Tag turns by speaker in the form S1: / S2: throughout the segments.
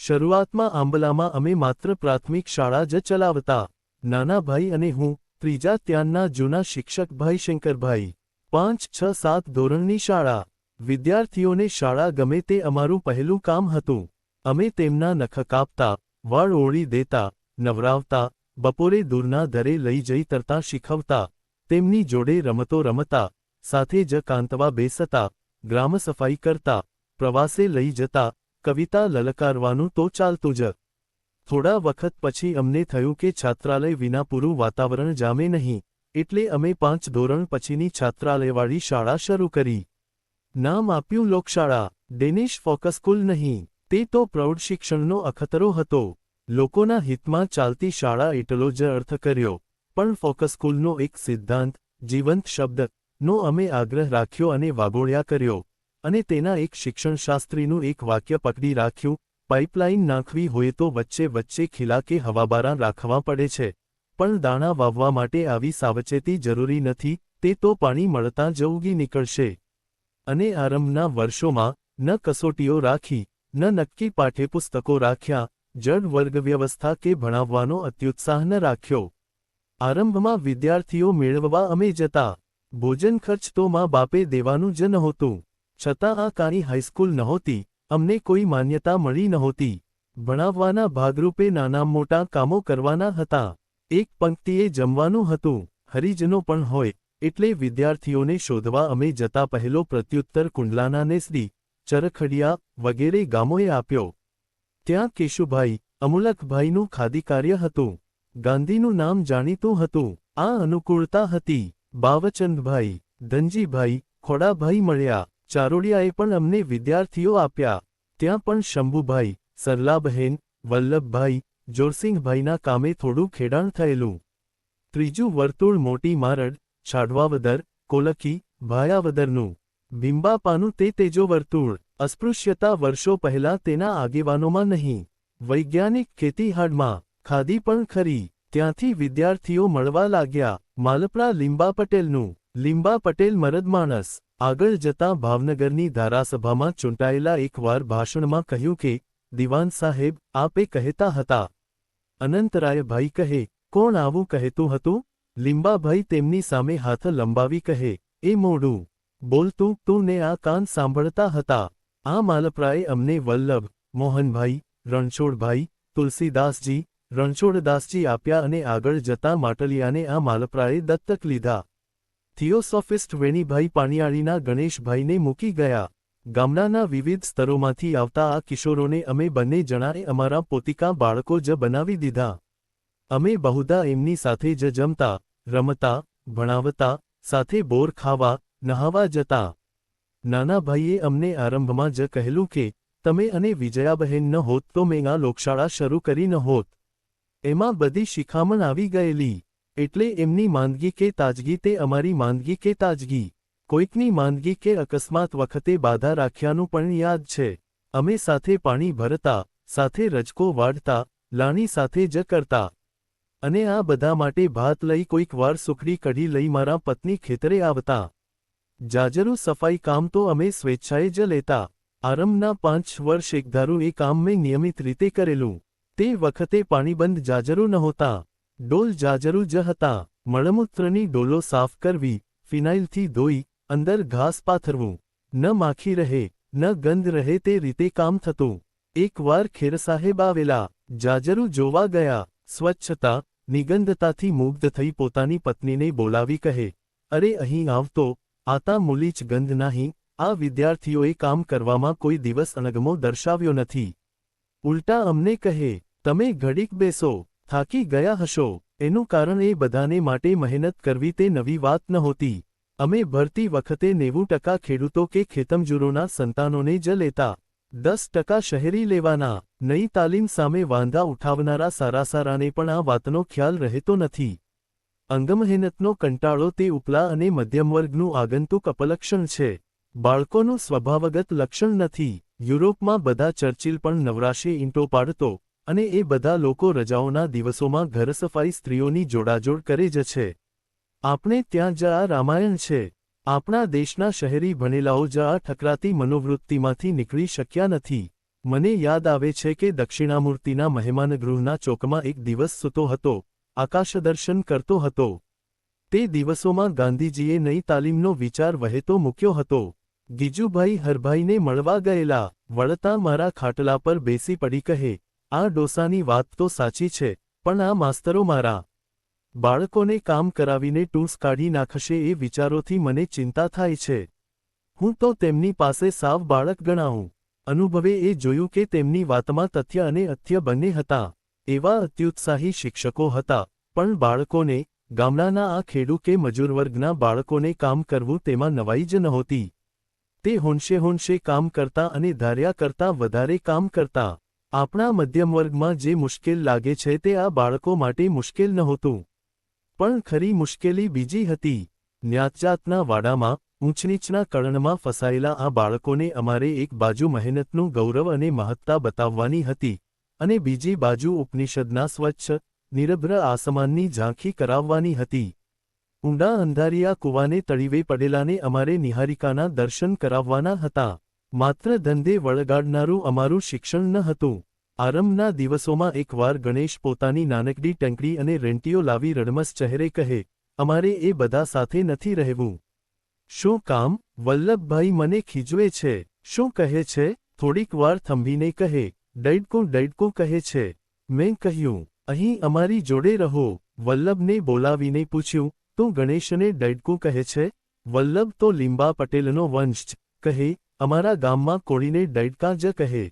S1: શરૂઆતમાં આંબલામાં અમે માત્ર પ્રાથમિક શાળા જ ચલાવતા. નાના ભાઈ અને હું, ત્રીજા ત્યાંના જૂના શિક્ષક ભાઈ શંકરભાઈ. 5, 6, 7 ધોરણની શાળા. વિદ્યાર્થીઓને શાળા ગમે તે અમારું પહેલું કામ હતું. અમે તેમના નખ કાપતા, વાળ ઓળી દેતા, નવરાવતા, બપોરે દૂરના દરે લઈ જઈ તરતા શીખવતા, તેમની જોડે રમતો રમતા, સાથે જ કાંતવા બેસતા, ગ્રામસફાઈ કરતા, પ્રવાસે લઈ જતા, કવિતા લલકારવાનું તો ચાલતું જ. થોડા વખત પછી અમને થયું કે છાત્રાલય વિના પૂરું વાતાવરણ જામે નહીં, એટલે અમે 5 ધોરણ પછીની છાત્રાલયવાળી શાળા શરૂ કરી. નામ આપ્યું લોકશાળા. ડેનિશ ફોકસ સ્કૂલ નહીં, તે તો પ્રૌઢ શિક્ષણનો અખતરો હતો. લોકોના હિતમાં ચાલતી શાળા એટલો જ અર્થ કર્યો, પણ ફોકસ સ્કૂલનો એક સિદ્ધાંત, જીવંત શબ્દ, નો અમે આગ્રહ રાખ્યો અને વાગોળ્યા કર્યો. અને તેના એક શિક્ષણશાસ્ત્રીનું એક વાક્ય પકડી રાખ્યું, પાઇપલાઇન નાખવી હોય તો વચ્ચે વચ્ચે ખીલા કે હવાબારા રાખવા પડે છે, પણ દાણા વાવવા માટે આવી સાવચેતી જરૂરી નથી, તે તો પાણી મળતાં જ ઉગી નીકળશે. અને આરંભના વર્ષોમાં ન કસોટીઓ રાખી, ન નક્કી પાઠ્યપુસ્તકો રાખ્યા, જડ વર્ગ વ્યવસ્થા કે ભણાવવાનો અત્યુત્સાહ ન રાખ્યો. આરંભમાં વિદ્યાર્થીઓ મેળવવા અમે જતા. ભોજન ખર્ચ તો મા બાપે દેવાનું જ નહોતું. છતાં આ કાંઈ હાઈસ્કૂલ નહોતી, અમને કોઈ માન્યતા મળી નહોતી. ભણાવવાના ભાગરૂપે નાના મોટા કામો કરવાના હતા. એક પંક્તિએ જમવાનું હતું, હરિજનો પણ હોય, એટલે વિદ્યાર્થીઓને શોધવા અમે જતા. પહેલો પ્રત્યુત્તર કુંડલાના નેસડી, ચરખડિયા વગેરે ગામોએ આપ્યો. ત્યાં કેશુભાઈ, અમુલકભાઈનું ખાદીકાર્ય હતું. ગાંધીનું નામ જાણીતું હતું. આ અનુકૂળતા હતી. બાવચંદભાઈ, ધનજીભાઈ, ખોડાભાઈ મળ્યા. ચારોડિયાએ પણ અમને વિદ્યાર્થીઓ આપ્યા. ત્યાં પણ શંભુભાઈ, સરલાબહેન, વલ્લભભાઈ, જોરસિંહભાઈના કામે થોડું ખેડાણ થયેલું. ત્રીજું વર્તુળ મોટી મારડ, છાડવાવદર, કોલકી, ભાયાવદરનું. ભીંબાપાનું તે તેજો વર્તુળ. અસ્પૃશ્યતા વર્ષો પહેલાં તેના આગેવાનોમાં નહીં. વૈજ્ઞાનિક ખેતીહાડમાં, ખાદી પણ ખરી. ત્યાંથી વિદ્યાર્થીઓ મળવા લાગ્યા. માલપરા લીંબા પટેલનું. લીંબા પટેલ મરદ માણસ. આગળ જતાં ભાવનગરની ધારાસભામાં ચૂંટાયેલા એકવાર ભાષણમાં કહ્યું કે, દિવાન સાહેબ, આપે કહેતા હતા. અનંતરાયભાઈ કહે, કોણ આવું કહેતું હતું? લીંબાભાઈ તેમની સામે હાથ લંબાવી કહે, એ મોડું બોલતું તું ને આ કાન સાંભળતા હતા. આ માલપરાએ અમને વલ્લભ, મોહનભાઈ, રણછોડભાઈ, તુલસીદાસજી, રણછોડદાસજી આપ્યા અને આગળ જતાં માટલિયાને આ માલપરાએ દત્તક લીધા. થિયોસોફિસ્ટ વેણીભાઈ પાણિયાળીના ગણેશભાઈને મૂકી ગયા. ગામડાના વિવિધ સ્તરોમાંથી આવતા આ કિશોરોને અમે બંને જણાએ અમારા પોતિકા બાળકો જ બનાવી દીધા. અમે બહુધા એમની સાથે જ જમતા, રમતા, ભણાવતા, સાથે બોર ખાવા, નહાવા જતા. નાના ભાઈએ અમને આરંભમાં જ કહેલું કે, તમે અને વિજયાબહેન ન હોત તો મેં આ લોકશાળા શરૂ કરી ન હોત. એમાં બધી શિખામણ આવી ગયેલી. એટલે એમની માંદગી કે તાજગી તે અમારી માંદગી કે તાજગી. કોઈકની માંદગી કે અકસ્માત વખતે બાધા રાખ્યાનું પણ યાદ છે. અમે સાથે પાણી ભરતા, સાથે રજકો વાઢતા, લાણી સાથે જ કરતા. અને આ બધા માટે ભાત લઈ કોઈક વાર સુખડી કઢી લઈ મારા પત્ની ખેતરે આવતા. જાજરૂ સફાઈ કામ તો અમે સ્વેચ્છાએ જ લેતા. આરંભના 5 વર્ષ એકધારું એ કામ મેં નિયમિત રીતે કરેલું. તે વખતે પાણીબંધ જાજરૂ નહોતા. ડોલ જાજરૂ જ હતા. મળમૂત્રની ડોલો સાફ કરવી, ફિનાઇલથી ધોઈ, અંદર ઘાસ પાથરવું. ન માખી રહે, ન ગંધ રહે તે રીતે કામ થતું. એકવાર ખેરસાહેબ આવેલા. જાજરૂ જોવા ગયા. સ્વચ્છતા, નિગંધતાથી મુગ્ધ થઈ પોતાની પત્નીને બોલાવી કહે, અરે અહીં આવતો, આતા મૂલીચ ગંધ નહીં. આ વિદ્યાર્થીઓએ કામ કરવામાં કોઈ દિવસ અણગમો દર્શાવ્યો નથી. ઉલટા અમને કહે, તમે ઘડીક બેસો, થાકી ગયા હશો. એનું કારણ એ બધાને માટે મહેનત કરવી તે નવી વાત નહોતી. અમે ભરતી વખતે 90% ખેડૂતો કે ખેતમજૂરોના સંતાનોને જ લેતા. 10% શહેરી લેવાના. નઈ તાલીમ સામે વાંધા ઉઠાવનારા સારાસારાને પણ આ વાતનો ખ્યાલ રહેતો નથી. અંગમહેનતનો કંટાળો તે ઉપલા અને મધ્યમવર્ગનું આગંતુક અપલક્ષણ છે. બાળકોનું સ્વભાવગત લક્ષણ નથી. યુરોપમાં બધા ચર્ચિલ પણ નવરાશે ઈંટો પાડતો, અને એ બધા લોકો રજાઓના દિવસોમાં ઘરસફાઈ સ્ત્રીઓની જોડાજોડ કરે જ છે. આપણે ત્યાં જ આ રામાયણ છે. આપણા દેશના શહેરી ભણેલાઓ જ આ ઠકરાતી મનોવૃત્તિમાંથી નીકળી શક્યા નથી. મને યાદ આવે છે કે દક્ષિણામૂર્તિના મહેમાનગૃહના ચોકમાં એક દિવસ સૂતો હતો, આકાશદર્શન કરતો હતો. તે દિવસોમાં ગાંધીજીએ નઈ તાલીમનો વિચાર વહેતો મૂક્યો હતો. ગીજુભાઈ હરભાઈને મળવા ગયેલા, વળતા મારા ખાટલા પર બેસી પડી કહે, આ ડોસાની વાત તો સાચી છે, પણ આ માસ્તરો મારા બાળકોને કામ કરાવીને ટૂંસ કાઢી નાખશે એ વિચારોથી મને ચિંતા થાય છે. હું તો તેમની પાસે સાવ બાળક ગણાવું. અનુભવે એ જોયું કે તેમની વાતમાં તથ્ય અને અથ્ય બંને હતા. એવા અત્યુત્સાહી શિક્ષકો હતા, પણ બાળકોને, ગામડાના આ ખેડૂ કે મજૂરવર્ગના બાળકોને કામ કરવું તેમાં નવાઈ જ નહોતી. તે હોંશે કામ કરતા અને ધાર્યા કરતાં વધારે કામ કરતા. આપણા મધ્યમવર્ગમાં જે મુશ્કેલ લાગે છે તે આ બાળકો માટે મુશ્કેલ નહોતું. પણ ખરી મુશ્કેલી બીજી હતી. ન્યાતજાતના વાડામાં, ઊંચનીચના કળણમાં ફસાયેલા આ બાળકોને અમારે એક બાજુ મહેનતનું ગૌરવ અને મહત્તા બતાવવાની હતી, અને બીજી બાજુ ઉપનિષદના સ્વચ્છ, નિરભ્ર આસમાનની ઝાંખી કરાવવાની હતી. ઊંડા અંધારિયા કૂવાને તળીવે પડેલાને અમારે નિહારિકાના દર્શન કરાવવાના હતા. માત્ર ધંધે વળગાડનારું અમારું શિક્ષણ ન હતું. આરંભના દિવસોમાં એકવાર ગણેશ પોતાની નાનકડી ટંકડી અને રેંટીઓ લાવી રડમસ ચહેરે કહે, અમારે એ બધા સાથે નથી રહેવું. શું કામ? વલ્લભભાઈ મને ખીજવે છે. શું કહે છે? થોડીક વાર થંભીને કહે, ડૈડકું કહે છે. મેં કહ્યું, અહીં અમારી જોડે રહો. વલ્લભને બોલાવીને પૂછ્યું, તું ગણેશને ડૈડકું કહે છે? વલ્લભ તો લીંબા પટેલનો વંશ કહે, અમારા ગામમાં કોળીને ડૈડકા જ કહે.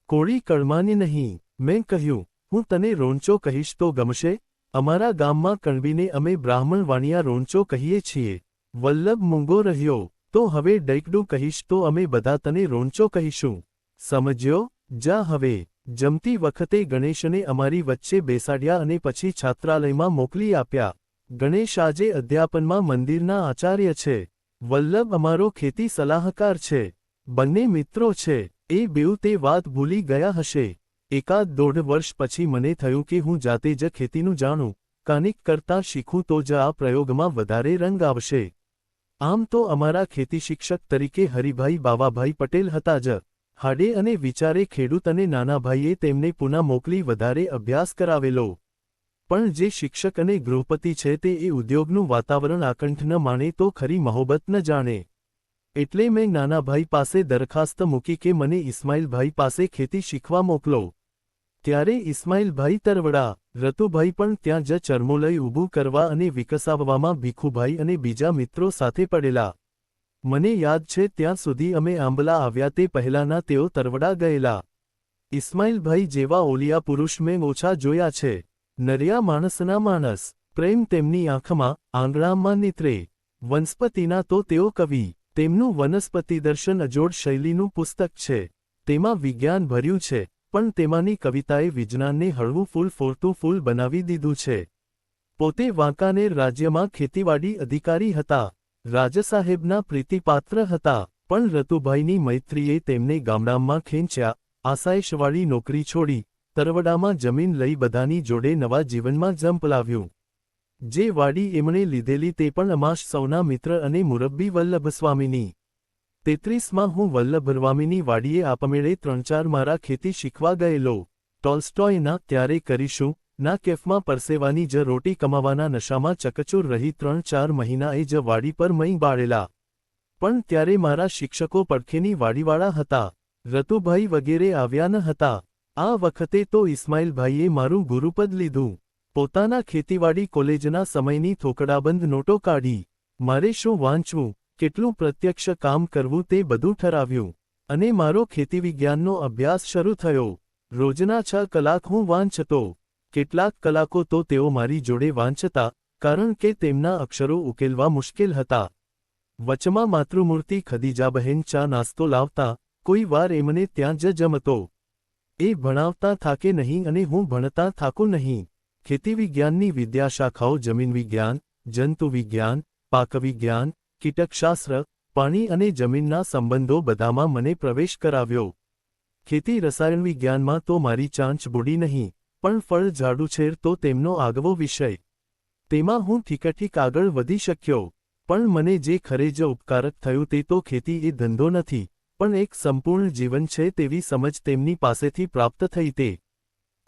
S1: કોળી કળમાની નહીં. મેં કહ્યું, હું તને રોંચો કહીશ તો ગમશે? અમારા ગામમાં કણબીને અમે બ્રાહ્મણ વાણિયા રોંચો કહીએ છીએ. વલ્લભ મૂંગો રહ્યો. તો હવે ડૈકડું કહીશ તો અમે બધા તને રોંચો કહીશું. સમજ્યો? જા હવે. જમતી વખતે ગણેશને અમારી વચ્ચે બેસાડ્યા અને પછી છાત્રાલયમાં મોકલી આપ્યા. ગણેશ આજે અધ્યાપનમાં મંદિરના આચાર્ય છે. વલ્લભ અમારો ખેતી સલાહકાર છે. બંને મિત્રો છે. એ બેઉ તે વાત ભૂલી ગયા હશે. એકાદ દોઢ વર્ષ પછી મને થયું કે હું જાતે જ ખેતીનું જાણું, કાનિક કરતાં શીખું તો જ આ પ્રયોગમાં વધારે રંગ આવશે. આમ તો અમારા ખેતી શિક્ષક તરીકે હરિભાઈ બાવાભાઈ પટેલ હતા જ. હાડે અને વિચારે ખેડૂત અને નાના ભાઈએ તેમને પુના મોકલી વધારે અભ્યાસ કરાવેલો. પણ જે શિક્ષક અને ગૃહપતિ છે તે એ ઉદ્યોગનું વાતાવરણ આકંઠ ન માણે તો ખરી મહોબત ન જાણે. એટલે મેં નાનાભાઈ પાસે દરખાસ્ત મૂકી કે મને ઇસ્માઇલભાઈ પાસે ખેતી શીખવા મોકલો. ત્યારે ઇસ્માઇલભાઈ તરવડા, રતુભાઈ પણ ત્યાં જ ચરમોલય ઊભું કરવા અને વિકસાવવામાં ભીખુભાઈ અને બીજા મિત્રો સાથે પડેલા. મને યાદ છે ત્યાં સુધી અમે આંબલા આવ્યા તે પહેલાંના તેઓ તરવડા ગયેલા. ઇસ્માઇલભાઈ જેવા ઓલિયા પુરુષ મેં ઓછા જોયા છે. નર્યા માણસના માણસ. પ્રેમ તેમની આંખમાં, આંગણામાં નીતરે. વનસ્પતિના તો તેઓ કવિ. તેમનું વનસ્પતિ દર્શન અજોડ શૈલીનું પુસ્તક છે. તેમાં વિજ્ઞાન ભર્યું છે, પણ તેમાંની કવિતાએ વિજ્ઞાનને હળવું ફૂલ ફોરતું ફૂલ બનાવી દીધું છે. પોતે વાંકાનેર રાજ્યમાં ખેતીવાડી અધિકારી હતા. રાજાસાહેબના પ્રીતિપાત્ર હતા, પણ રતુભાઈની મૈત્રીએ તેમને ગામડામાં ખેંચ્યા. આસાયેશવાળી નોકરી છોડી, તરવડામાં જમીન લઈ બધાની જોડે નવા જીવનમાં ઝંપલાવ્યું. જે વાડી એમણે લીધેલી તે પણ અમાશ સૌના મિત્ર અને મુરબ્બી વલ્લભસ્વામીની. 33માં હું વલ્લભસ્વામીની વાડીએ આપમેળે 3-4 મારા ખેતી શીખવા ગયેલો. ટોલ્સ્ટોયના ત્યારે કરીશું ના કેફમાં પરસેવાની જ રોટી કમાવાના નશામાં ચકચૂર રહી 3-4 મહિનાએ જ વાડી પર મઈ બાળેલા. પણ ત્યારે મારા શિક્ષકો પડખેની વાડીવાળા હતા. રતુભાઈ વગેરે આવ્યા ન હતા. આ વખતે તો ઇસ્માઇલભાઈએ મારું ગુરુપદ લીધું. પોતાના ખેતીવાડી કોલેજના સમયની થોકડાબંધ નોટો કાઢી. મારે શું વાંચવું, કેટલું પ્રત્યક્ષ કામ કરવું તે બધું ઠરાવ્યું. અને મારો ખેતીવિજ્ઞાનનો અભ્યાસ શરૂ થયો. રોજના 6 કલાક હું વાંચતો. કેટલાક કલાકો તો તેઓ મારી જોડે વાંચતા, કારણ કે તેમના અક્ષરો ઉકેલવા મુશ્કેલ હતા. વચમાં માતૃમૂર્તિ ખદીજાબહેન ચા નાસ્તો લાવતા, કોઈ વાર એમને ત્યાં જ જમતો. એ ભણાવતા થાકે નહીં અને હું ભણતા થાકું નહીં. ખેતીવિજ્ઞાનની વિદ્યાશાખાઓ જમીન વિજ્ઞાન, જંતુ વિજ્ઞાન, પાકવિજ્ઞાન, કીટકશાસ્ત્ર, પાણી અને જમીનના સંબંધો બધામાં મને પ્રવેશ કરાવ્યો. ખેતી રસાયણ વિજ્ઞાનમાં તો મારી ચાંચ બુડી નહીં, પણ ફળ ઝાડુછેર તો તેમનો આગવો વિષય. તેમાં હું ઠીકઠીક આગળ વધી શક્યો. પણ મને જે ખરે જ ઉપકારક થયું તે તો ખેતી એ ધંધો નથી, પણ એક સંપૂર્ણ જીવન છે તેવી સમજ તેમની પાસેથી પ્રાપ્ત થઈ તે.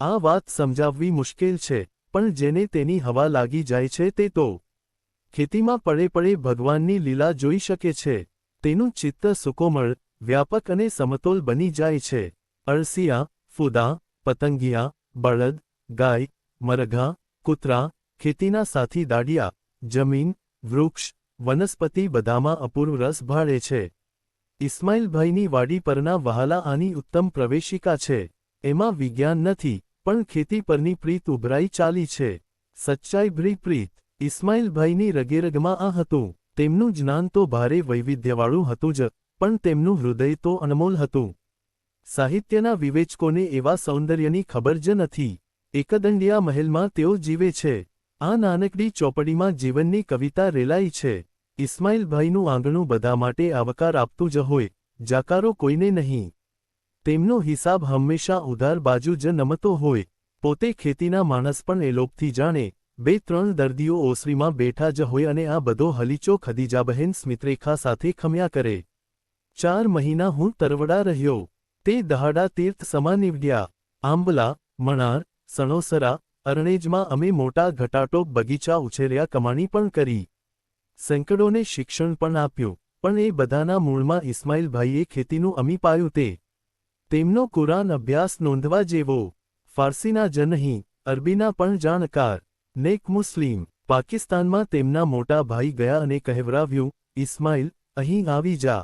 S1: આ વાત સમજાવવી મુશ્કેલ છે, પણ જેને તેની હવા લાગી જાય છે તે તો ખેતીમાં પડે પડે ભગવાનની લીલા જોઈ શકે છે. તેનું ચિત્ત સુકોમળ, વ્યાપક અને સમતોલ બની જાય છે. અળસિયા, ફૂદા, પતંગિયા, બળદ, ગાય, મરઘા, કૂતરા, ખેતીના સાથી દાડિયા, જમીન, વૃક્ષ, વનસ્પતિ બધામાં અપૂર્વ રસ ભાળે છે. ઇસ્માઇલભાઈની વાડી પરના વહાલા આની ઉત્તમ પ્રવેશિકા છે. એમાં વિજ્ઞાન નથી, પણ ખેતી પરની પ્રીત ઉભરાઈ ચાલી છે. સચ્ચાઈભરી પ્રીત. ઇસ્માઇલભાઈની રગેરગમાં આ હતું. તેમનું જ્ઞાન તો ભારે વૈવિધ્યવાળું હતું જ, પણ તેમનું હૃદય તો અનમોલ હતું. સાહિત્યના વિવેચકોને એવા સૌંદર્યની ખબર જ નથી. એકદંડિયા મહેલમાં તેઓ જીવે છે. આ નાનકડી ચોપડીમાં જીવનની કવિતા રેલાઈ છે. ઇસ્માઇલભાઈનું આંગણું બધા માટે આવકાર આપતું જ હોય, જાકારો કોઈને નહીં. તેમનો હિસાબ હંમેશા ઉધાર બાજુ જ નમતો હોય. પોતે ખેતીના માણસ પણ એ લોભથી જાણે. 2-3 દર્દીઓ ઓસરીમાં બેઠા જ હોય અને આ બધો હલીચો ખદીજાબહેન સ્મિતરેખા સાથે ખમ્યા કરે. 4 મહિના હું તરવડા રહ્યો. તે દહાડા તીર્થ સમા નીવડ્યા. આંબલા, મણાર, સણોસરા, અરણેજમાં અમે મોટા ઘટાટોપ બગીચા ઉછેર્યા, કમાણી પણ કરી. સેંકડોને શિક્ષણ પણ આપ્યું, પણ એ બધાના મૂળમાં ઇસ્માઇલભાઈએ ખેતીનું અમી પાયું તે. તેમનો કુરાન અભ્યાસ નોંધવા જેવો. ફારસીના જ નહીં, અરબીના પણ જાણકાર. નેક મુસ્લિમ. પાકિસ્તાનમાં તેમના મોટા ભાઈ ગયા અને કહેવરાવ્યું, ઇસ્માઇલ, અહીં આવી જા.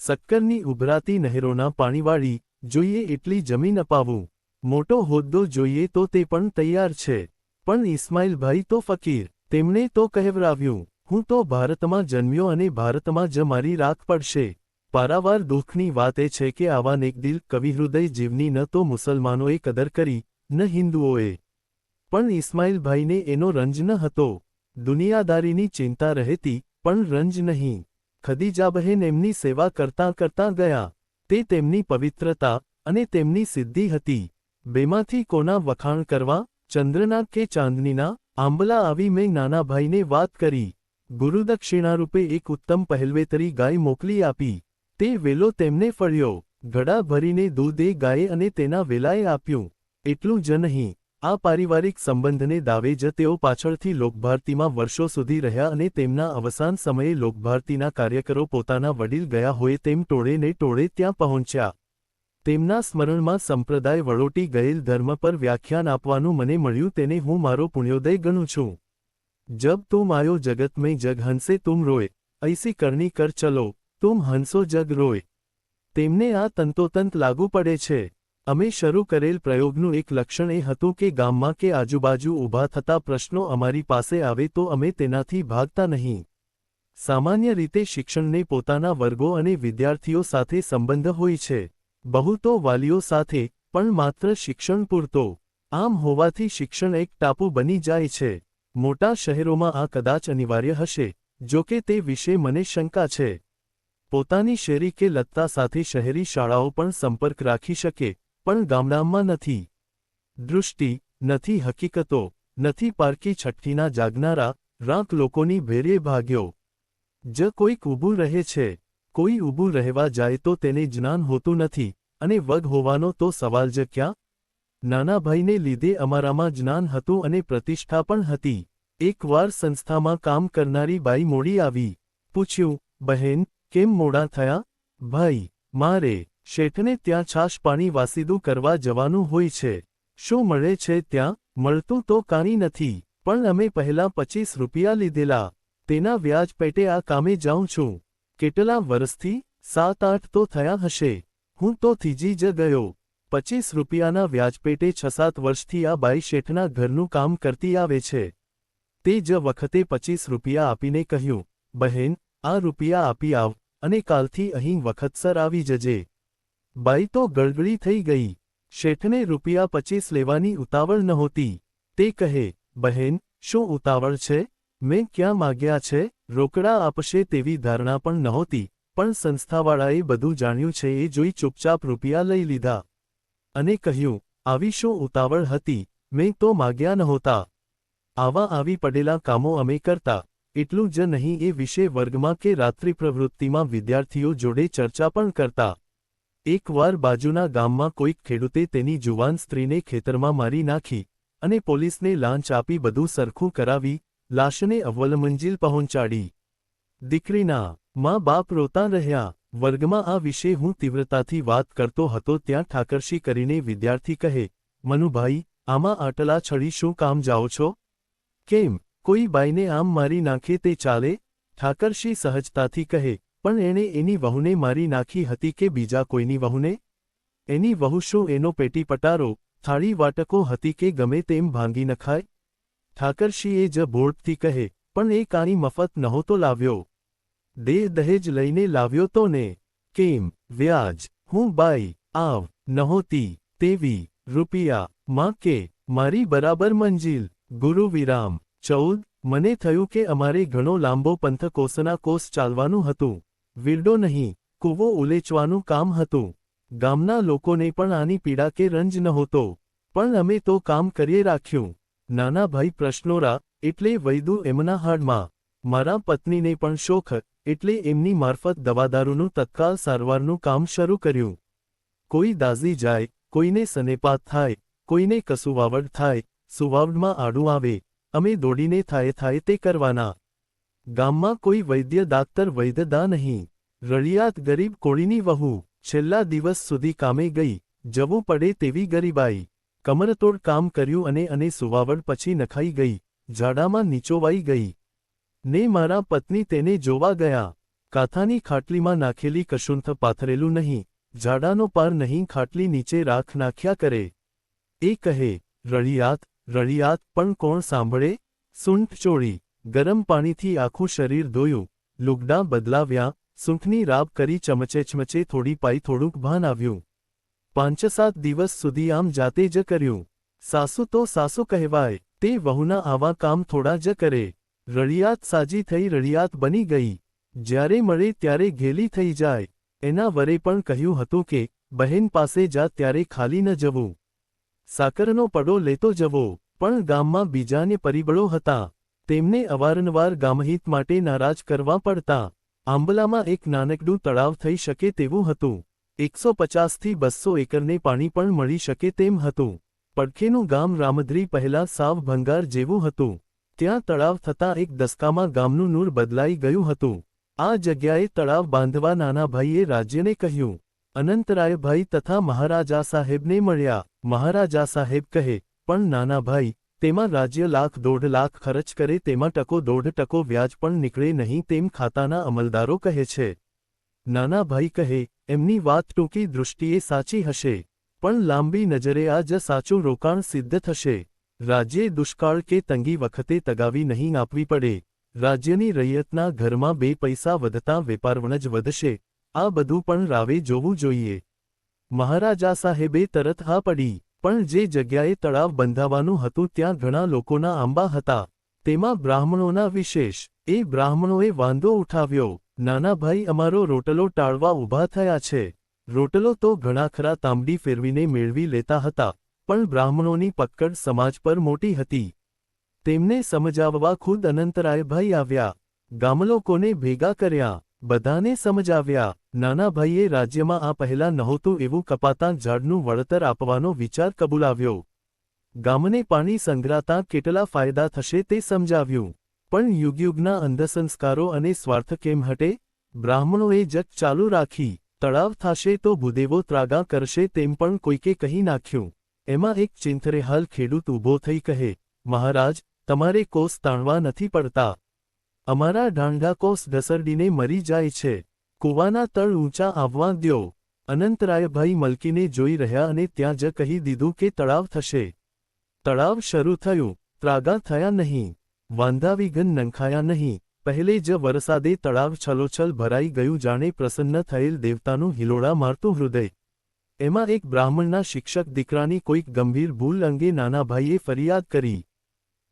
S1: સક્કરની ઉભરાતી નહેરોના પાણીવાળી, જોઈએ એટલી જમીન અપાવું. મોટો હોદ્દો જોઈએ તો તે પણ તૈયાર છે. પણ ઇસ્માઇલભાઈ તો ફકીર. તેમણે તો કહેવરાવ્યું, હું તો ભારતમાં જન્મ્યો અને ભારતમાં જ મારી રાખ પડશે. પારાવાર દુઃખની વાત એ છે કે આવા નેકદિલ કવિહૃદય જીવની ન તો મુસલમાનોએ કદર કરી, ન હિન્દુઓએ. પણ ઇસ્માઇલભાઈને એનો રંજ ન હતો. દુનિયાદારીની ચિંતા રહેતી, પણ રંજ નહીં. ખદીજાબહેન એમની સેવા કરતાં કરતાં ગયા. તે તેમની પવિત્રતા અને તેમની સિદ્ધિ હતી. બેમાંથી કોના વખાણ કરવા, ચંદ્રના કે ચાંદનીના? આંબલા આવી મેં નાના ભાઈને વાત કરી. ગુરુદક્ષિણારૂપે એક ઉત્તમ પહેલવેતરી ગાય મોકલી આપી. તે વેલો તેમને ફળ્યો. ઘડા ભરીને દૂધ એ ગાયે અને તેના વેલાએ આપ્યું. એટલું જ નહીં, આ પારિવારિક સંબંધને દાવે જ તેઓ પાછળથી લોકભારતીમાં વર્ષો સુધી રહ્યા અને તેમના અવસાન સમયે લોકભારતીના કાર્યકરો પોતાના વડીલ ગયા હોય તેમ ટોળે ને ટોળે ત્યાં પહોંચ્યા. તેમના સ્મરણમાં સંપ્રદાય વળોટી ગયેલ ધર્મ પર વ્યાખ્યાન આપવાનું મને મળ્યું, તેને હું મારો પુણ્યોદય ગણું છું. જબ તુમ આયો જગત મેં જગ હંસે તુમ રોય, ઐસી કરણી કર ચલો, તુમ હંસો જગ રોય. તેમને આ તંતોતંત લાગુ પડે છે. અમે શરૂ કરેલ પ્રયોગનું એક લક્ષણ એ હતું કે ગામમાં કે આજુબાજુ ઊભા થતા પ્રશ્નો અમારી પાસે આવે તો અમે તેનાથી ભાગતા નહીં. સામાન્ય રીતે શિક્ષણને પોતાના વર્ગો અને વિદ્યાર્થીઓ સાથે સંબંધ હોય છે. બહુ તો વાલીઓ સાથે, પણ માત્ર શિક્ષણ પૂરતો. આમ હોવાથી શિક્ષણ એક ટાપુ બની જાય છે. મોટા શહેરોમાં આ કદાચ અનિવાર્ય હશે, જો કે તે વિશે મને શંકા છે. પોતાની શેરી કે લત્તા સાથે શહેરી શાળાઓ પણ સંપર્ક રાખી શકે, પણ ગામડામાં નથી. દૃષ્ટિ, નથી હકીકતો, નથી પારકી છઠ્ઠીના જાગનારા, રાંક લોકોની ભેરે ભાગ્યો. જ કોઈક ઊભું રહે છે. કોઈ ઊભું રહેવા જાય તો તેને જ્ઞાન હોતું નથી, અને વગ હોવાનો તો સવાલ જ ક્યાં? નાના ભાઈને લીધે અમારામાં જ્ઞાન હતું અને પ્રતિષ્ઠા પણ હતી. એકવાર સંસ્થામાં કામ કરનારી બાઈ મોડી આવી. પૂછ્યું, બહેન, કેમ મોડા થયા? ભાઈ, મારે શેઠને ત્યાં છાશ પાણી વાસીદું કરવા જવાનું હોય છે. શું મળે છે ત્યાં? મળતું તો કાંઈ નથી, પણ અમે પહેલા 25 રૂપિયા લીધેલા. તેના વ્યાજ પેટે આ કામે જાઉં છું. કેટલા વરસથી? 7-8 તો થયા હશે. હું તો થીજી જ ગયો. 25 રૂપિયાના વ્યાજ પેટે 6-7 વર્ષથી આ બાઈ શેઠના ઘરનું કામ કરતી આવે છે. તે જ વખતે 25 રૂપિયા આપીને કહ્યું, બહેન, આ રૂપિયા આપી આવ, અને કાલથી અહીં વખતસર આવી જજે. બાઈ તો ગળગળી થઈ ગઈ. શેઠને રૂપિયા 25 લેવાની ઉતાવળ નહોતી. તે કહે, બહેન, શું ઉતાવળ છે? મેં ક્યાં માગ્યા છે? રોકડા આપશે તેવી ધારણા પણ નહોતી, પણ સંસ્થાવાળાએ બધું જાણ્યું છે એ જોઈ ચૂપચાપ રૂપિયા લઈ લીધા. અને કહ્યું, આવી શું ઉતાવળ હતી? મેં તો માગ્યા નહોતા. આવા આવી પડેલા કામો અમે કરતા, એટલું જ નહીં, એ વિશે વર્ગમાં કે રાત્રિ પ્રવૃત્તિમાં વિદ્યાર્થીઓ જોડે ચર્ચા પણ કરતા. એકવાર બાજુના ગામમાં કોઈક ખેડૂતે તેની જુવાન સ્ત્રીને ખેતરમાં મારી નાખી અને પોલીસને લાંચ આપી બધું સરખું કરાવી લાશને અવ્વલ મંજિલ પહોંચાડી. દીકરીના મા બાપ રોતા રહ્યા. વર્ગમાં આ વિશે હું તીવ્રતાથી વાત કરતો હતો ત્યાં ઠાકરશી કરીને વિદ્યાર્થી કહે, મનુભાઈ, આમાં આટલા છડી શું કામ જાઓ છો? કેમ, કોઈ બાઈને આમ મારી નાખે તે ચાલે? ઠાકરશી સહજતાથી કહે, પણ એણે એની વહુને મારી નાખી હતી કે બીજા કોઈની વહુને? એની વહુ શું એનો પેટીપટારો, થાળી વાટકો હતી કે ગમે તેમ ભાંગી નખાય? ઠાકરશીએ જ બોળથી કહે, પણ એ કાંઈ મફત નહોતો લાવ્યો. દેહ દહેજ લઈને લાવ્યો તો ને? કેમ, વ્યાજ? હું બાઈ આવ નહોતી તેવી રૂપિયા માં કે મારી બરાબર મંજિલ. ગુરુ વિરામ 14. મને થયું કે અમારે ઘણો લાંબો પંથ કોસના કોસ ચાલવાનું હતું. વિરડો નહીં, કૂવો ઉલેચવાનું કામ હતું. ગામના લોકોને પણ આની પીડા કે રંજ નહોતો, પણ અમે તો કામ કરીએ રાખ્યું. નાના ભાઈ પ્રશ્નોરા, એટલે વૈદુ એમના હાડમાં. મારા પત્નીને પણ શોખ, એટલે એમની મારફત દવાદારૂનું તત્કાલ સારવારનું કામ શરૂ કર્યું. કોઈ દાઝી જાય, કોઈને સનેપાત થાય, કોઈને કસુવાવડ થાય, સુવાવડમાં આડું આવે, અમે દોડીને થાય તે કરવાના. ગામમાં કોઈ વૈદ્ય દાક્તર વૈદ્યદા નહીં. રળિયાત ગરીબ કોળીની વહુ, છેલ્લા દિવસ સુધી કામે ગઈ, જવું પડે તેવી ગરીબાઈ. કમરતોડ કામ કર્યું અને સુવાવડ પછી નખાઈ ગઈ, ઝાડામાં નીચોવાઈ ગઈ. ને મારા પત્ની તેને જોવા ગયા. કાથાની ખાટલીમાં નાખેલી કશુંથ પાથરેલું નહીં, ઝાડાનો પાર નહીં, ખાટલી નીચે રાખ નાખ્યા કરે. એ કહે, રળિયાત રળિયાત, પણ કોણ સાંભળે? સૂંઠ ચોળી, ગરમ પાણીથી આખું શરીર ધોયું, લુગડાં બદલાવ્યા, સૂંઠની રાબ કરી ચમચે થોડી પાઈ થોડુંક ભાન આવ્યું. 5-7 દિવસ સુધી આમ જાતે જ કર્યું. સાસુ તો સાસુ કહેવાય, તે વહુના આવા કામ થોડા જ કરે. રળિયાત સાજી થઈ રળિયાત બની ગઈ. જ્યારે મળે ત્યારે ઘેલી થઈ જાય. એના વરે પણ કહ્યું હતું કે બહેન પાસે જા ત્યારે ખાલી ન જવું. સાકરનો પડો લેતો જવો. પણ ગામમાં બીજાને પરિબળો હતા. તેમને અવારનવાર ગામહિત માટે નારાજ કરવા પડતા. આંબલામાં એક નાનકડું તળાવ થઈ શકે તેવું હતું. 150 થી 200 એકરને પાણી પણ મળી શકે તેમ હતું. પડખેનું ગામ રામધરી પહેલા સાવ ભંગાર જેવું હતું. ત્યાં તળાવ થતાં એક દસકામાં ગામનું નૂર બદલાઈ ગયું હતું. આ જગ્યાએ તળાવ બાંધવા નાનાભાઈએ રાજ્યને કહ્યું. અનંતરાયભાઈ તથા મહારાજા સાહેબને મળ્યા. મહારાજા સાહેબ કહે, પણ નાનાભાઈ, તેમાં રાજ્ય $1.5 લાખ ખર્ચ કરે, તેમાં 1.5% વ્યાજ પણ નીકળે નહીં તેમ ખાતાના અમલદારો કહે છે. નાનાભાઈ કહે, એમની વાત ટૂંકી દૃષ્ટિએ સાચી હશે, પણ લાંબી નજરે આ જ સાચું રોકાણ સિદ્ધ થશે. રાજ્યે દુષ્કાળ કે તંગી વખતે તગાવી નહીં આપવી પડે. રાજ્યની રૈયતના ઘરમાં 2 પૈસા વધતા વેપારવણજ વધશે. આ બધું પણ રાવે જોવું જોઈએ. મહારાજા સાહેબે તરત હા પડી. પણ જે જગ્યાએ તળાવ બંધાવાનું હતું ત્યાં ઘણા લોકોના આંબા હતા. તેમાં બ્રાહ્મણોના વિશેષ. એ બ્રાહ્મણોએ વાંધો ઉઠાવ્યો. નાનાભાઈ, અમારો રોટલો ટાળવા ઊભા થયા છે. રોટલો તો ઘણા ખરા તાંબડી ફેરવીને મેળવી લેતા હતા, પણ બ્રાહ્મણોની પકડ સમાજ પર મોટી હતી. તેમને સમજાવવા ખુદ અનંતરાયભાઈ આવ્યા. ગામલોકોને ભેગા કર્યા, બધાને સમજાવ્યા. નાનાભાઈએ રાજ્યમાં આ પહેલાં નહોતું એવું કપાતા ઝાડનું વળતર આપવાનો વિચાર કબૂલાવ્યો. ગામને પાણી સંગ્રહતા કેટલા ફાયદા થશે તે સમજાવ્યું. પણ યુગયુગના અંધસંસ્કારો અને સ્વાર્થ કેમ હટે? બ્રાહ્મણોએ જગ ચાલુ રાખી. તળાવ થાશે તો ભૂદેવો ત્રાગા કરશે તેમ પણ કોઈકે કહી નાખ્યું. એમાં એક ચિંથરેહાલ ખેડૂત ઊભો થઈ કહે, મહારાજ, તમારે કોસ તાણવા નથી પડતા. અમારા ઢાંઢા કોસ ઢસરડીને મરી જાય છે. કૂવાના તળ ઊંચા આવવા દ્યો. અનંતરાયભાઈ મલકીને જોઈ રહ્યા અને ત્યાં જ કહી દીધું કે તળાવ થશે. તળાવ શરૂ થયું. ત્રાગા થયા નહીં. વાંધાવિઘન નંખાયા નહીં. પહેલે જ વરસાદે તળાવ છલોછલ ભરાઈ ગયું, જાણે પ્રસન્ન થયેલ દેવતાનું હિલોળા મારતું હૃદય. એમાં એક બ્રાહ્મણના શિક્ષક દીકરાની કોઈક ગંભીર ભૂલ અંગે નાનાભાઈએ ફરિયાદ કરી.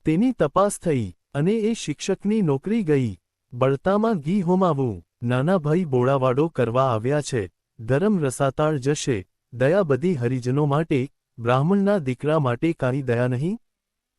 S1: તેની તપાસ થઈ અને એ શિક્ષકની નોકરી ગઈ. બળતામાં ઘી હોમાવું. નાનાભાઈ બોળાવાડો કરવા આવ્યા છે. ધરમ રસાતાળ જશે. દયા બધી હરિજનો માટે, બ્રાહ્મણના દીકરા માટે કાંઈ દયા નહીં?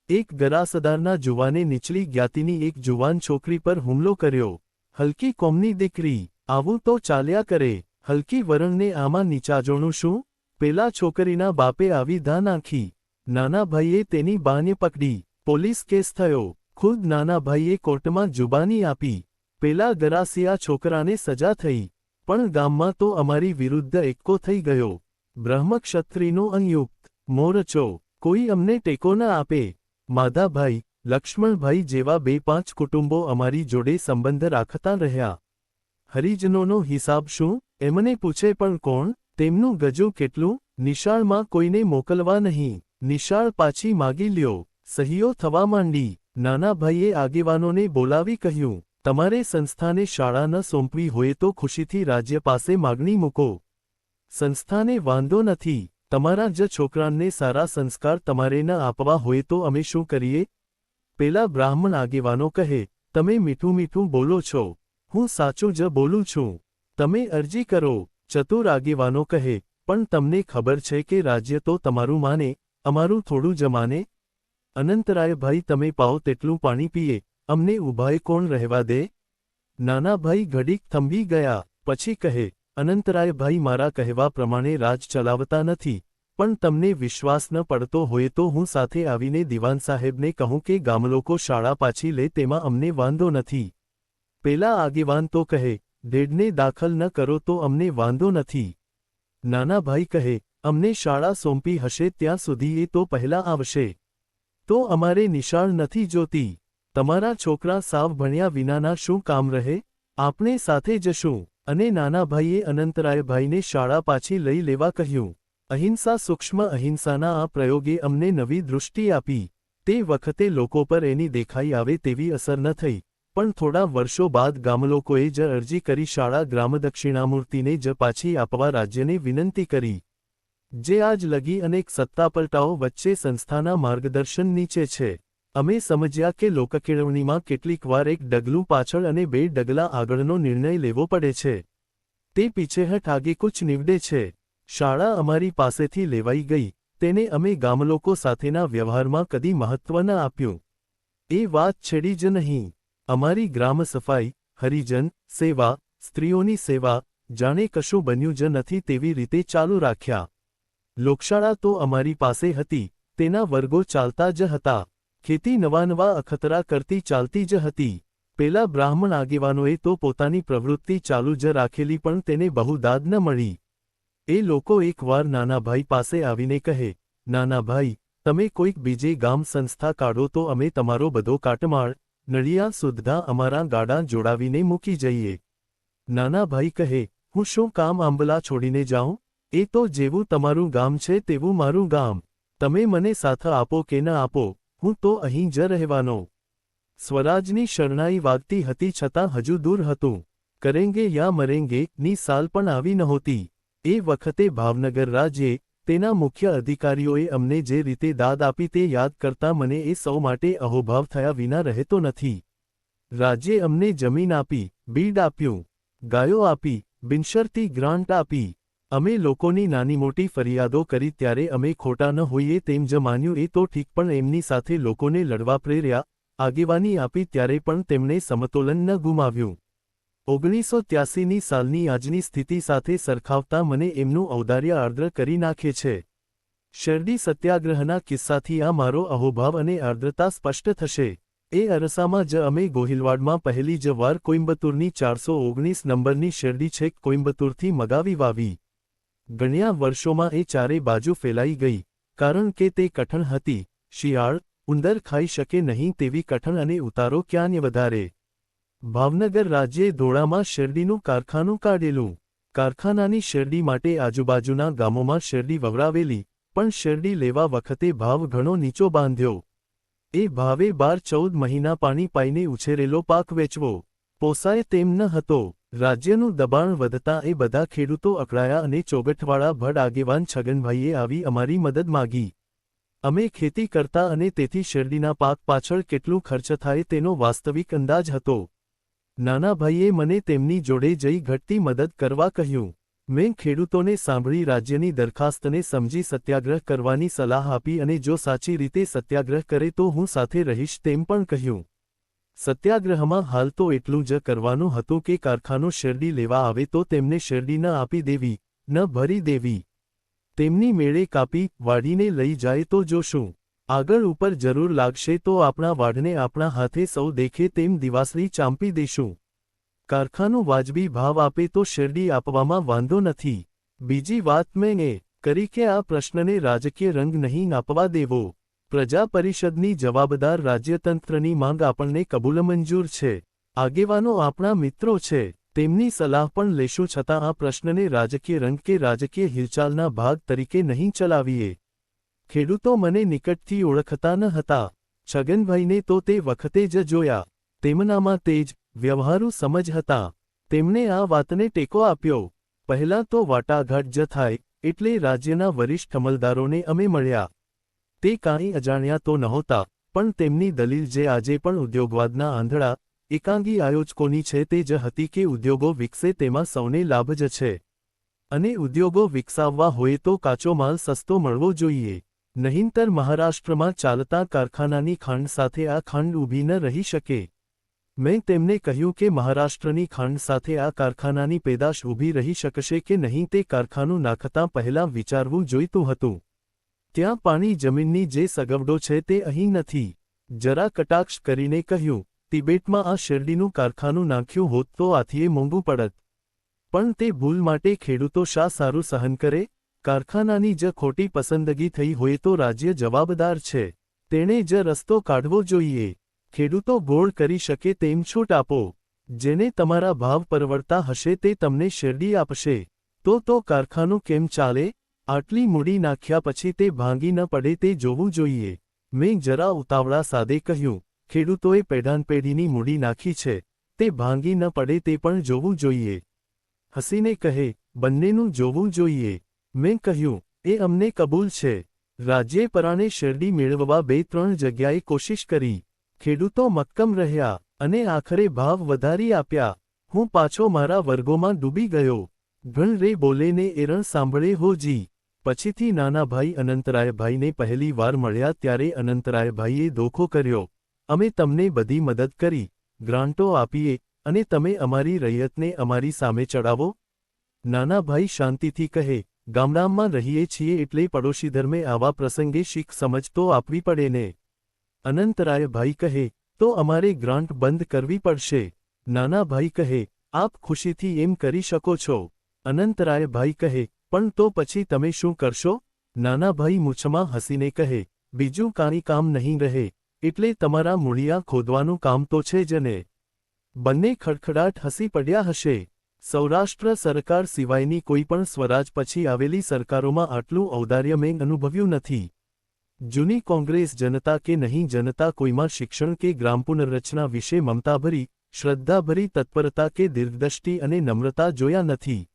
S1: એક ગરાસદારના જુવાને નીચલી જ્ઞાતિની એક જુવાન છોકરી પર હુમલો કર્યો. હલકી કોમની દીકરી, આવું તો ચાલ્યા કરે. હલકી વરણને આમાં નીચાજોણું શું? પેલા છોકરીના બાપે આવી ધા નાખી. નાના ભાઈએ તેની બાને પકડી. પોલીસ કેસ થયો. ખુદ નાના ભાઈએ કોર્ટમાં જુબાની આપી. પેલા ગરાસિયા છોકરાને સજા થઈ. પણ ગામમાં તો અમારી વિરુદ્ધ એક્કો થઈ ગયો. બ્રહ્મક્ષત્રિનો અંયુક્ત મોરચો. કોઈ અમને ટેકો ન આપે. માધાભાઈ, લક્ષ્મણભાઈ જેવા 2-5 કુટુંબો અમારી જોડે સંબંધ રાખતા રહ્યા. હરિજનોનો હિસાબ શું? એમને પૂછે પણ કોણ? તેમનું ગજું કેટલું? નિશાળમાં કોઈને મોકલવા નહીં. નિશાળ પાછી માગી લ્યો. સહીઓ થવા માંડી. નાના ભાઈએ આગેવાનોને બોલાવી કહ્યું, તમારે સંસ્થાને શાળા ન સોંપવી હોય તો ખુશીથી રાજ્ય પાસે માગણી મૂકો. સંસ્થાને વાંધો નથી. તમારા જ છોકરાને સારા સંસ્કાર તમારે ન આપવા હોય તો અમે શું કરીએ? પેલા બ્રાહ્મણ આગેવાનો કહે, તમે મીઠું મીઠું બોલો છો. હું સાચું જ બોલું છું. તમે અરજી કરો. ચતુર આગેવાનો કહે, પણ તમને ખબર છે કે રાજ્ય તો તમારું માને, અમારું થોડું જ માને? અનંતરાયભાઈ, તમે પાઓ તેટલું પાણી પીએ, અમને ઊભાએ કોણ રહેવા દે? નાનાભાઈ ઘડીક થંભી ગયા. પછી કહે, અનંતરાયભાઈ, મારા કહેવા પ્રમાણે રાજ ચલાવતા નથી, પણ તમને વિશ્વાસ ન પડતો હોય તો હું સાથે આવીને દિવાન સાહેબને કહું કે ગામલોકો શાળા પાછી લે, તેમાં અમને વાંધો નથી. પેલા આગેવાન તો કહે, ઢેડને દાખલ ન કરો તો અમને વાંધો નથી. નાનાભાઈ કહે, અમને શાળા સોંપી હશે ત્યાં સુધી એ તો પહેલાં આવશે. તો અમારે નિશાળ નથી જોતી. તમારા છોકરા સાવ ભણ્યા વિનાના શું કામ રહે? આપણે સાથે જશું. અને નાનાભાઈએ અનંતરાયભાઈને શાળા પાછી લઈ લેવા કહ્યું. અહિંસા સૂક્ષ્મ અહિંસાના આ પ્રયોગે અમને નવી દૃષ્ટિ આપી. તે વખતે લોકો પર એની દેખાઈ આવે તેવી અસર ન થઈ, પણ થોડા વર્ષો બાદ ગામલોકોએ જ અરજી કરી શાળા ગ્રામદક્ષિણામૂર્તિને જ પાછી આપવા રાજ્યને વિનંતી કરી. જે આજ લગી અનેક સત્તાપલટાઓ વચ્ચે સંસ્થાના માર્ગદર્શન નીચે છે. અમે સમજ્યા કે લોકકેળવણીમાં કેટલીક વાર એક ડગલું પાછળ અને 2 ડગલા આગળનો નિર્ણય લેવો પડે છે. તે પીછેહઠ આગે કુછ નીવડે છે. શાળા અમારી પાસેથી લેવાઈ ગઈ. તેને અમે ગામલોકો સાથેના વ્યવહારમાં કદી મહત્વ ન આપ્યું. એ વાત છેડી જ નહીં. અમારી ગ્રામ સફાઈ, હરિજન સેવા, સ્ત્રીઓની સેવા, જાણે કશું બન્યું જ નથી તેવી રીતે ચાલુ રાખ્યા. લોકશાળા તો અમારી પાસે હતી, તેના વર્ગો ચાલતા જ હતા. ખેતી નવા અખતરા કરતી ચાલતી જ હતી. પેલા બ્રાહ્મણ આગેવાનોએ તો પોતાની પ્રવૃત્તિ ચાલુ જ રાખેલી, પણ તેને બહુ દાદ ન મળી. એ લોકો એકવાર નાનાભાઈ પાસે આવીને કહે, નાનાભાઈ, તમે કોઈક બીજે ગામ સંસ્થા કાઢો તો અમે તમારો બધો કાટમાળ, નળિયા સુદ્ધા અમારા ગાડા જોડાવીને મૂકી જઈએ. નાનાભાઈ કહે, હું શું કામ આંબલા છોડીને જાઉં? એ તો જેવું તમારું ગામ છે તેવું મારું ગામ. તમે મને સાથ આપો કે ન આપો, હું તો અહીં જ રહેવાનો. સ્વરાજની શરણાઈ વાગતી હતી છતાં હજુ દૂર હતું. કરેંગે યા મરેંગે ની સાલ પણ આવી નહોતી. એ વખતે ભાવનગર રાજ્યે, તેના મુખ્ય અધિકારીઓએ અમને જે રીતે દાદ આપી તે યાદ કરતા મને એ સૌ માટે અહોભાવ થયા વિના રહેતો નથી. રાજ્યે અમને જમીન આપી, બીડ આપ્યું, ગાયો આપી, બિનશરતી ગ્રાન્ટ આપી. અમે લોકોની નાની મોટી ફરિયાદો કરી ત્યારે અમે ખોટા ન હોઈએ તેમ જ માન્યું. એ તો ઠીક, પણ એમની સાથે લોકોને લડવા પ્રેર્યા, આગેવાની આપી ત્યારે પણ તેમણે સમતોલન ન ગુમાવ્યું. 1983ની સાલની આજની સ્થિતિ સાથે સરખાવતા મને એમનું ઔદાર્ય આર્દ્ર કરી નાખે છે. શેરડી સત્યાગ્રહના કિસ્સાથી આ મારો અહોભાવ અને આર્દ્રતા સ્પષ્ટ થશે. એ અરસામાં જ અમે ગોહિલવાડમાં પહેલી જ વાર કોઇમ્બતુરની 419 નંબરની શેરડી છેક કોઇમ્બતુરથી મગાવી વાવી. ગણ્યા વર્ષોમાં એ ચારે બાજુ ફેલાઈ ગઈ, કારણ કે તે કઠણ હતી. શિયાળ, ઉંદર ખાઈ શકે નહીં તેવી કઠણ, અને ઉતારો ક્યાંય વધારે. ભાવનગર રાજ્યે ધોળામાં શેરડીનું કારખાનું કાઢેલું. કારખાનાની શેરડી માટે આજુબાજુના ગામોમાં શેરડી વવરાવેલી, પણ શેરડી લેવા વખતે ભાવ ઘણો નીચો બાંધ્યો. એ ભાવે 12-14 મહિના પાણી પાઈને ઉછેરેલો પાક વેચવો પોસાય તેમ ન હતો. રાજ્યનું દબાણ વધતા એ બધા ખેડૂતો અકળાયા અને ચોગઠવાળા ભડ આગેવાન છગનભાઈએ આવી અમારી મદદ માગી. અમે ખેતી કરતા અને તેથી શેરડીના પાક પાછળ કેટલું ખર્ચ થાય તેનો વાસ્તવિક અંદાજ હતો. નાનાભાઈએ મને તેમની જોડે જઈ ઘટતી મદદ કરવા કહ્યું. મેં ખેડૂતોને સાંભળી રાજ્યની દરખાસ્તને સમજી સત્યાગ્રહ કરવાની સલાહ આપી અને જો સાચી રીતે સત્યાગ્રહ કરે તો હું સાથે રહીશ તેમ પણ કહ્યું. સત્યાગ્રહમાં હાલ તો એટલું જ કરવાનું હતું કે કારખાનું શેરડી લેવા આવે તો તેમને શેરડી ન આપી દેવી, ન ભરી દેવી. તેમની મેળે કાપી વાઢીને લઈ જાય તો જોશું. આગળ ઉપર જરૂર લાગશે તો આપણા વાઢને આપણા હાથે સૌ દેખે તેમ દિવાસળી ચાંપી દેશું. કારખાનું વાજબી ભાવ આપે તો શેરડી આપવામાં વાંધો નથી. બીજી વાત મેં એ કરી કે આ પ્રશ્નને રાજકીય રંગ નહીં આપવા દેવો. પ્રજા પરિષદની જવાબદાર રાજ્યતંત્રની માંગ આપણને કબૂલ મંજૂર છે. આગેવાનો આપણા મિત્રો છે, તેમની સલાહ પણ લેશું, છતાં આ પ્રશ્નને રાજકીય રંગ કે રાજકીય હિલચાલના ભાગ તરીકે નહીં ચલાવીએ. ખેડૂતો મને નિકટથી ઓળખતા ન હતા. છગનભાઈને તો તે વખતે જ જોયા. તેમનામાં તેજ, વ્યવહારુ સમજ હતા. તેમણે આ વાતને ટેકો આપ્યો. પહેલાં તો વાટાઘાટ જ થાય એટલે રાજ્યના વરિષ્ઠ અમલદારોને અમે મળ્યા. તે કાંઈ અજાણ્યા તો નહોતા, પણ તેમની દલીલ જે આજે પણ ઉદ્યોગવાદના આંધળા, એકાંગી આયોજકોની છે તે જ હતી કે ઉદ્યોગો વિકસે તેમાં સૌને લાભ જ છે. અને ઉદ્યોગો વિકસાવવા હોય તો કાચો માલ સસ્તો મળવો જોઈએ. નહીંતર મહારાષ્ટ્રમાં ચાલતા કારખાનાની ખાંડ સાથે આ ખાંડ ઊભી ન રહી શકે. મેં તેમને કહ્યું કે મહારાષ્ટ્રની ખાંડ સાથે આ કારખાનાની પેદાશ ઊભી રહી શકશે કે નહીં તે કારખાનું નાખતાં પહેલાં વિચારવું જોઈતું હતું. ત્યાં પાણી જમીનની જે સગવડો છે તે અહીં નથી. જરા કટાક્ષ કરીને કહ્યું, તિબેટમાં આ શેરડીનું કારખાનું નાખ્યું હોત તો આથીએ મોંઘું પડત. પણ તે ભૂલ માટે ખેડૂતો શા સારું સહન કરે? કારખાનાની જ ખોટી પસંદગી થઈ હોય તો રાજ્ય જવાબદાર છે. તેણે જ રસ્તો કાઢવો જોઈએ. ખેડૂતો ગોળ કરી શકે તેમ છૂટ આપો. જેને તમારા ભાવ પરવડતા હશે તે તમને શેરડી આપશે. તો કારખાનું કેમ ચાલે? આટલી મૂડી નાખ્યા પછી તે ભાંગી ન પડે તે જોવું જોઈએ. મેં જરા ઉતાવળા સાદે કહ્યું, ખેડૂતોએ પેઢાનપેઢીની મૂડી નાખી છે, તે ભાંગી ન પડે તે પણ જોવું જોઈએ. હસીને કહે, બંનેનું જોવું જોઈએ. મેં કહ્યું, એ અમને કબૂલ છે. રાજ્યે પરાણે શેરડી મેળવવા 2-3 જગ્યાએ કોશિશ કરી. ખેડૂતો મક્કમ રહ્યા અને આખરે ભાવ વધારી આપ્યા. હું પાછો મારા વર્ગોમાં ડૂબી ગયો. ઘણ રે બોલે ને એરણ સાંભળે હોજી. પછીથી નાનાભાઈ અનંતરાયભાઈને પહેલી વાર મળ્યા ત્યારે અનંતરાયભાઈએ દોખો કર્યો, અમે તમને બધી મદદ કરી, ગ્રાન્ટો આપીએ, અને તમે અમારી રૈયતને અમારી સામે ચડાવો? નાનાભાઈ શાંતિથી કહે, ગામડામાં રહીએ છીએ એટલે પડોશી ધર્મે આવા પ્રસંગે શીખ સમજ તો આપવી પડે ને. અનંતરાયભાઈ કહે, તો અમારે ગ્રાન્ટ બંધ કરવી પડશે. નાનાભાઈ કહે, આપ ખુશીથી એમ કરી શકો છો. અનંતરાયભાઈ કહે, પણ તો પછી તમે શું કરશો? નાનાભાઈ મૂછમાં હસીને કહે, બીજું કાંઈ કામ નહીં રહે, એટલે તમારા મૂળિયા ખોદવાનું કામ તો છે જ ને. બંને ખડખડાટ હસી પડ્યા હશે. સૌરાષ્ટ્ર સરકાર સિવાયની કોઈ પણ સ્વરાજ પછી આવેલી સરકારોમાં આટલું ઔદાર્ય મેં અનુભવ્યું નથી. જૂની કોંગ્રેસ જનતા કે નહીં જનતા કોઈમાં શિક્ષણ કે ગ્રામ પુનર્રચના વિશે મમતાભરી, શ્રદ્ધાભરી તત્પરતા કે દીર્ઘદૃષ્ટિ અને નમ્રતા જોયા નથી.